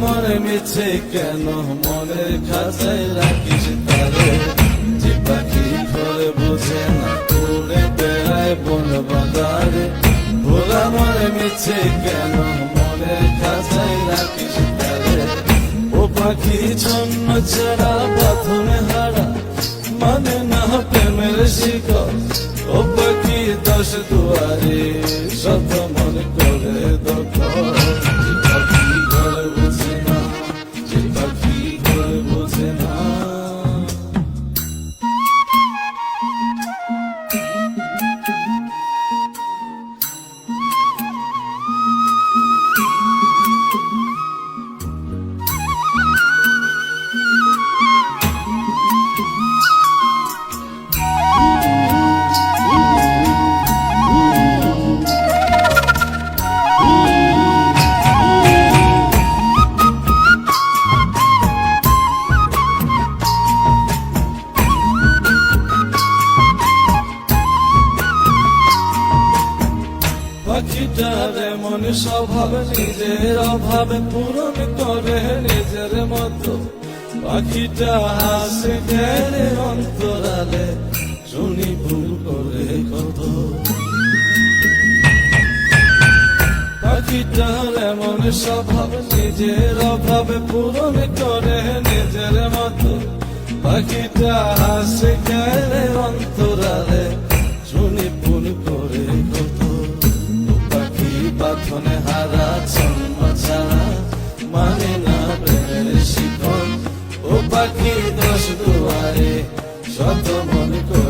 মনে মিছে কেন মনের খাঁচায় রাখিস তারে, যে পাখি ঘরে বোঝে না উড়ে বেড়ায় বন বাজারে। ভোলা মনে মিছে কেন মনের খাঁচায় রাখিস তারে, ও পাখি ছন্ন ছাড়া বাঁধনে হারা মানে না প্রেমের শিকল। ও পাখি দশ দুয়ারে শত মন করে দখল, যে পাখি ঘরে বোঝে না, যে পাখি ঘরে বোঝে না। পাখিটার এমন স্বভাব নিজের অভাবে পূরণ করে নিজের মতো। পাখিটা হাসে গেলে অন্তরালে শুনি ভুল করে কত। পাখিটার এমন স্বভাব নিজের অভাবে পূরণ করে নিজের মতো। পাখিটা হাসে গেলে অন্তরালে শুনি ভুল করে কত। বাঁধনে হারা ছন্ন ছাড়া মানে না প্রেমের শিকল। ও পাখি দশ দুয়ারে শত মন করে